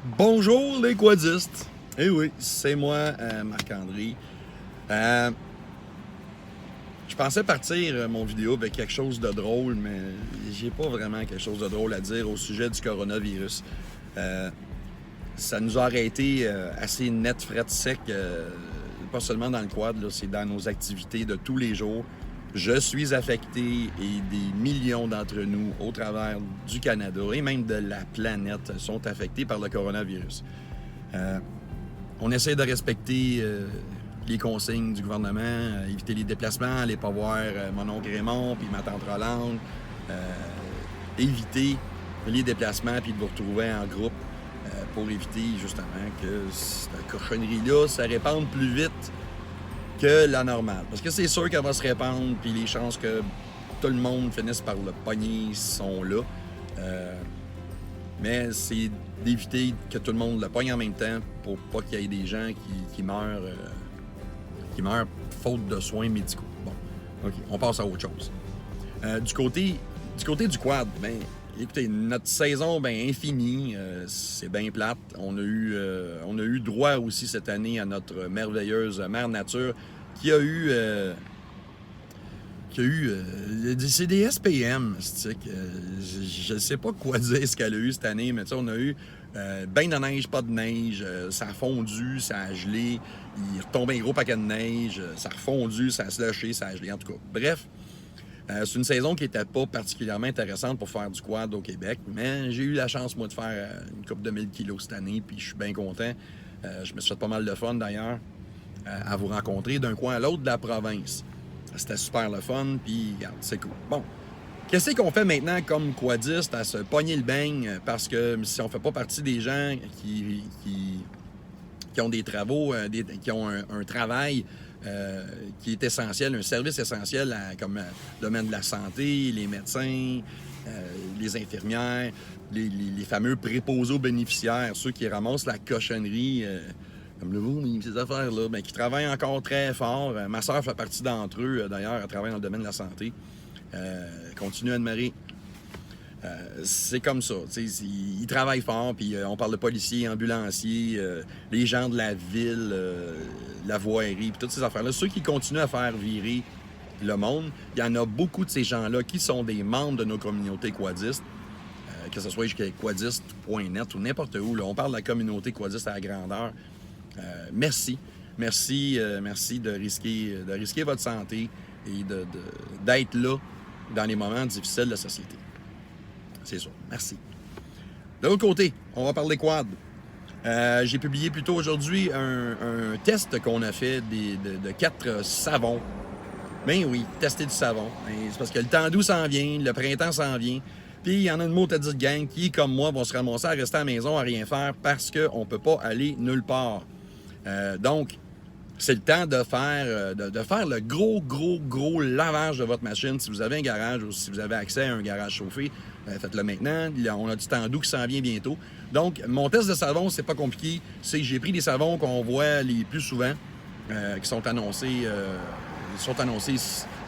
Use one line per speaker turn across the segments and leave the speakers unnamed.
Bonjour les quadistes! Eh oui, c'est moi, Marc-André. Je pensais partir mon vidéo avec quelque chose de drôle, mais j'ai pas vraiment quelque chose de drôle à dire au sujet du coronavirus. Ça nous a arrêté assez net, fret, sec, pas seulement dans le quad, là, c'est dans nos activités de tous les jours. Je suis affecté et des millions d'entre nous au travers du Canada et même de la planète sont affectés par le coronavirus. On essaie de respecter les consignes du gouvernement, éviter les déplacements, aller pas voir mon oncle Raymond puis ma tante Rolande, éviter les déplacements puis de vous retrouver en groupe pour éviter justement que cette cochonnerie-là se répande plus vite que la normale. Parce que c'est sûr qu'elle va se répandre, puis les chances que tout le monde finisse par le pogner sont là. Mais c'est d'éviter que tout le monde le pogne en même temps pour pas qu'il y ait des gens qui meurent faute de soins médicaux. Bon, OK, on passe à autre chose. Du côté du quad, ben, écoutez, notre saison, ben, infinie, c'est bien plate. On a eu droit aussi cette année à notre merveilleuse mère nature qui a eu c'est des SPM, je ne sais pas quoi dire ce qu'elle a eu cette année, mais on a eu ben de neige, pas de neige, ça a fondu, ça a gelé, il retombait un gros paquet de neige, ça a fondu, ça a slushé, ça a gelé, en tout cas. Bref, c'est une saison qui n'était pas particulièrement intéressante pour faire du quad au Québec, mais j'ai eu la chance, moi, de faire une couple de 1000 kilos cette année, puis je suis bien content. Je me suis fait pas mal de fun, d'ailleurs, à vous rencontrer d'un coin à l'autre de la province. C'était super le fun, puis regarde, c'est cool. Bon, qu'est-ce qu'on fait maintenant comme quadiste à se pogner le beigne? Parce que si on fait pas partie des gens qui ont des travaux, qui ont un travail qui est essentiel, un service essentiel comme le domaine de la santé, les médecins, les infirmières, les fameux préposés aux bénéficiaires, ceux qui ramassent la cochonnerie, comme le vous, ces affaires-là, ben, qui travaillent encore très fort. Ma soeur fait partie d'entre eux, d'ailleurs, elle travaille dans le domaine de la santé. Continue à admirer. C'est comme ça. Ils travaillent fort, puis on parle de policiers, ambulanciers, les gens de la ville, la voirie, puis toutes ces affaires-là. Ceux qui continuent à faire virer le monde, il y en a beaucoup de ces gens-là qui sont des membres de nos communautés quadistes, que ce soit jusqu'à quadiste.net ou n'importe où. Là, on parle de la communauté quadiste à la grandeur. Merci. Merci de risquer votre santé et d'être là dans les moments difficiles de la société. C'est ça. Merci. De l'autre côté, on va parler quad. J'ai publié plus tôt aujourd'hui un test qu'on a fait de 4 savons. Ben oui, tester du savon. C'est parce que le temps doux s'en vient, le printemps s'en vient. Puis il y en a une mot à dire de gang qui, comme moi, vont se ramasser à rester à la maison à rien faire parce qu'on ne peut pas aller nulle part. Donc, c'est le temps de faire le gros lavage de votre machine. Si vous avez un garage ou si vous avez accès à un garage chauffé, faites-le maintenant. On a du temps doux qui s'en vient bientôt. Donc, mon test de savon, c'est pas compliqué. J'ai pris les savons qu'on voit les plus souvent, qui sont annoncés sur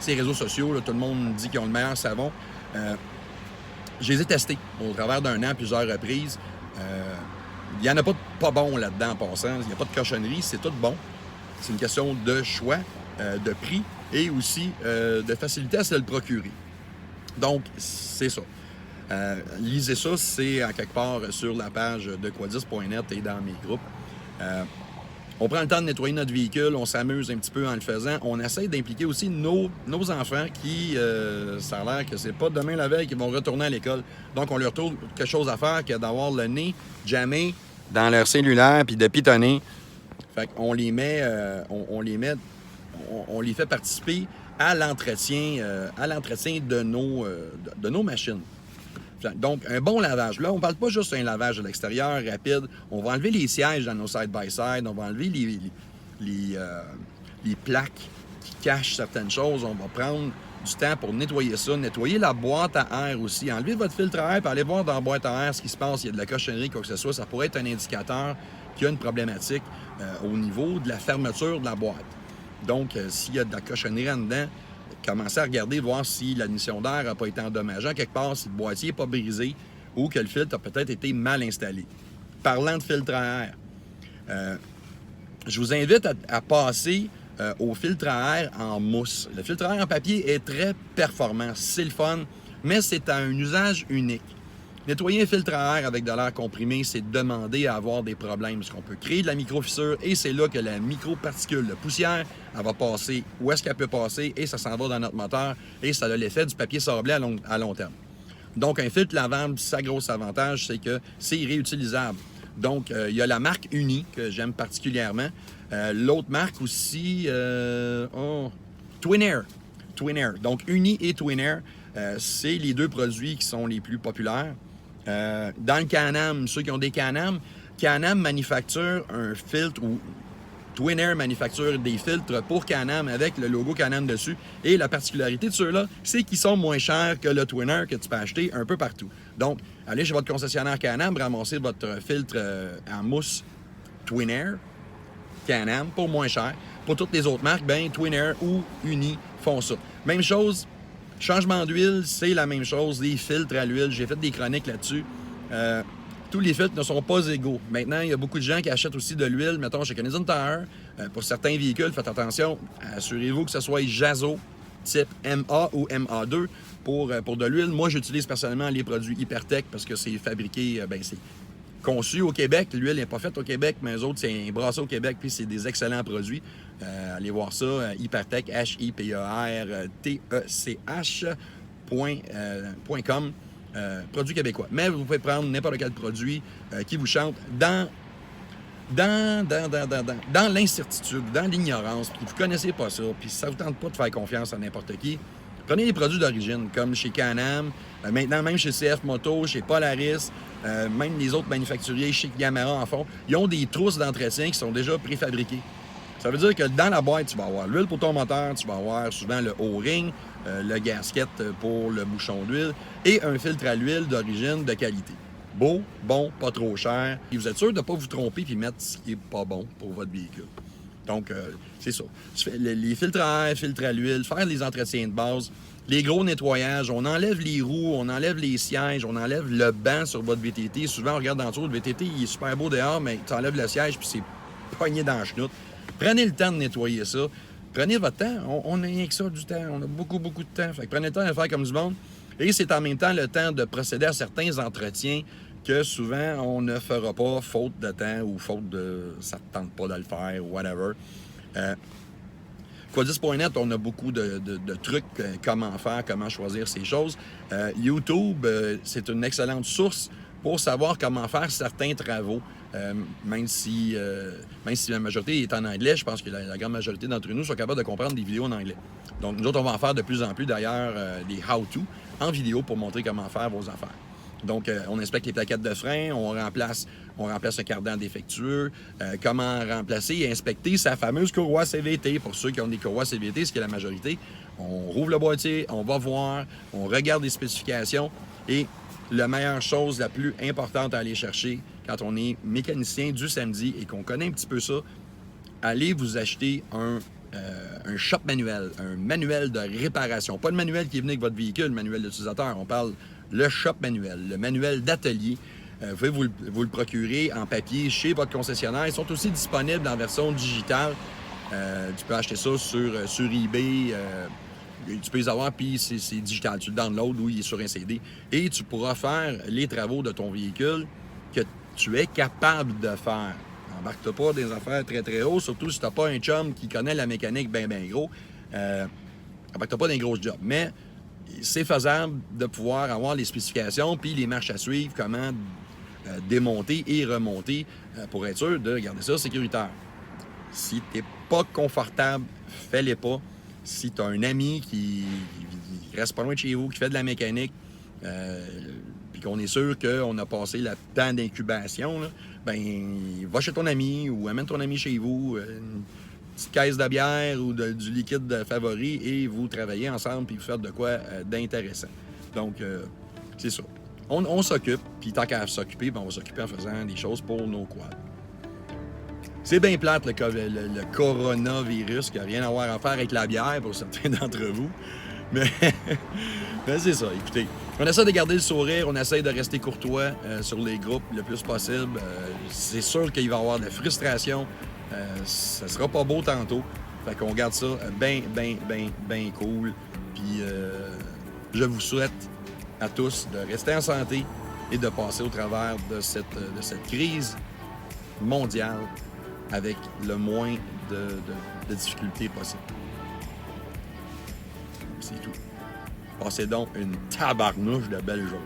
les réseaux sociaux. Là, tout le monde dit qu'ils ont le meilleur savon. Je les ai testés au travers d'un an à plusieurs reprises. Il n'y en a pas de pas bon là-dedans en passant. Il n'y a pas de cochonnerie, c'est tout bon. C'est une question de choix, de prix et aussi de facilité à se le procurer. Donc, c'est ça. Lisez ça, c'est à quelque part sur la page de quadis.net et dans mes groupes. On prend le temps de nettoyer notre véhicule, on s'amuse un petit peu en le faisant. On essaie d'impliquer aussi nos enfants qui, ça a l'air que c'est pas demain la veille qu'ils vont retourner à l'école. Donc, on leur trouve quelque chose à faire que d'avoir le nez jamais dans leur cellulaire puis de pitonner. Fait qu'on les met, on les fait participer à l'entretien de nos machines. Donc, un bon lavage. Là, on ne parle pas juste d'un lavage de l'extérieur rapide. On va enlever les sièges dans nos side-by-side. On va enlever les plaques qui cachent certaines choses. On va prendre du temps pour nettoyer ça. Nettoyer la boîte à air aussi. Enlevez votre filtre à air et allez voir dans la boîte à air ce qui se passe. Il y a de la cochonnerie, quoi que ce soit. Ça pourrait être un indicateur qu'il y a une problématique au niveau de la fermeture de la boîte. Donc, s'il y a de la cochonnerie en dedans, commencer à regarder, voir si l'admission d'air n'a pas été endommageante quelque part, si le boîtier n'est pas brisé ou que le filtre a peut-être été mal installé. parlant de filtre à air, je vous invite à passer au filtre à air en mousse. Le filtre à air en papier est très performant, c'est le fun, mais c'est un usage unique. Nettoyer un filtre à air avec de l'air comprimé, c'est demander à avoir des problèmes, parce qu'on peut créer de la microfissure et c'est là que la microparticule de poussière, elle va passer où est-ce qu'elle peut passer et ça s'en va dans notre moteur et ça a l'effet du papier sablé à long terme. Donc, un filtre lavable, sa gros avantage, c'est que c'est réutilisable. Donc, il y a la marque Uni, que j'aime particulièrement. L'autre marque aussi, Twin Air. Twin Air. Donc, Uni et Twin Air, c'est les deux produits qui sont les plus populaires. Dans le Can-Am, ceux qui ont des Can-Am, Can-Am manufacture un filtre ou Twin Air manufacture des filtres pour Can-Am avec le logo Can-Am dessus. Et la particularité de ceux-là, c'est qu'ils sont moins chers que le Twin Air que tu peux acheter un peu partout. Donc, allez chez votre concessionnaire Can-Am, ramassez votre filtre en mousse Twin Air, Can-Am, pour moins cher. Pour toutes les autres marques, ben Twin Air ou Uni font ça. Même chose, changement d'huile, c'est la même chose. Les filtres à l'huile, j'ai fait des chroniques là-dessus. Tous les filtres ne sont pas égaux. Maintenant, il y a beaucoup de gens qui achètent aussi de l'huile, mettons chez Canadian Tire. Pour certains véhicules, faites attention, assurez-vous que ce soit Jazo type MA ou MA2 pour de l'huile. Moi, j'utilise personnellement les produits Hypertech parce que c'est fabriqué, c'est conçu au Québec. L'huile n'est pas faite au Québec, mais eux autres, c'est brassé au Québec, puis c'est des excellents produits. Allez voir ça, Hypertech, HIPERTECH.com. Produit québécois. Mais vous pouvez prendre n'importe quel produit qui vous chante dans l'incertitude, dans l'ignorance, puis vous ne connaissez pas ça, puis ça ne vous tente pas de faire confiance à n'importe qui. Prenez des produits d'origine, comme chez Can-Am, maintenant même chez CF Moto, chez Polaris, même les autres manufacturiers, chez Yamaha en fond, ils ont des trousses d'entretien qui sont déjà préfabriquées. Ça veut dire que dans la boîte, tu vas avoir l'huile pour ton moteur, tu vas avoir souvent le O-ring, le gasket pour le bouchon d'huile et un filtre à l'huile d'origine de qualité. Beau, bon, pas trop cher. Et vous êtes sûr de ne pas vous tromper et mettre ce qui n'est pas bon pour votre véhicule. Donc, c'est ça. Les filtres à air, filtres à l'huile, faire les entretiens de base, les gros nettoyages, on enlève les roues, on enlève les sièges, on enlève le banc sur votre VTT. Souvent, on regarde en dessous, le VTT, il est super beau dehors, mais tu enlèves le siège puis c'est pogné dans la chenoute. Prenez le temps de nettoyer ça. Prenez votre temps. On n'a rien que ça du temps. On a beaucoup, beaucoup de temps. Fait que prenez le temps de faire comme du monde. Et c'est en même temps le temps de procéder à certains entretiens que souvent on ne fera pas faute de temps ou faute de ça ne tente pas de le faire ou whatever. Quadis.net, on a beaucoup de trucs, comment faire, comment choisir ces choses. YouTube, c'est une excellente source pour savoir comment faire certains travaux. Même si la majorité est en anglais, je pense que la grande majorité d'entre nous sont capables de comprendre des vidéos en anglais. Donc, nous autres, on va en faire de plus en plus, d'ailleurs, des how-to en vidéo pour montrer comment faire vos affaires. Donc, on inspecte les plaquettes de frein, on remplace un cardan défectueux, comment remplacer et inspecter sa fameuse courroie CVT. Pour ceux qui ont des courroies CVT, ce qui est la majorité, on rouvre le boîtier, on va voir, on regarde les spécifications et la meilleure chose, la plus importante à aller chercher quand on est mécanicien du samedi et qu'on connaît un petit peu ça, allez vous acheter un shop manuel, un manuel de réparation. Pas le manuel qui est venu avec votre véhicule, le manuel d'utilisateur. On parle le shop manuel, le manuel d'atelier. Vous pouvez vous le procurer en papier chez votre concessionnaire. Ils sont aussi disponibles en version digitale. Tu peux acheter ça sur eBay. Tu peux les avoir, puis c'est digital. Tu le downloads ou il est sur un CD. Et tu pourras faire les travaux de ton véhicule que tu es capable de faire. Embarque-toi pas des affaires très, très hautes, surtout si tu n'as pas un chum qui connaît la mécanique bien, bien gros. Embarque-toi pas dans les grosses jobs. Mais c'est faisable de pouvoir avoir les spécifications puis les marches à suivre, comment démonter et remonter pour être sûr de garder ça sécuritaire. Si tu n'es pas confortable, fais-les pas. Si tu as un ami qui reste pas loin de chez vous, qui fait de la mécanique, puis qu'on est sûr qu'on a passé le temps d'incubation, là, ben va chez ton ami ou amène ton ami chez vous, une petite caisse de bière ou du liquide favori et vous travaillez ensemble puis vous faites de quoi d'intéressant. Donc, c'est ça. On s'occupe, puis tant qu'à s'occuper, ben on va s'occuper en faisant des choses pour nos quads. C'est bien plate, le coronavirus, qui n'a rien à voir à faire avec la bière pour certains d'entre vous. Mais, mais c'est ça, écoutez. On essaie de garder le sourire, on essaie de rester courtois sur les groupes le plus possible. C'est sûr qu'il va y avoir de la frustration. Ça sera pas beau tantôt. Fait qu'on garde ça bien cool. Puis je vous souhaite à tous de rester en santé et de passer au travers de cette crise mondiale avec le moins de difficultés possible. C'est tout. Passez donc une tabarnouche de belle journée.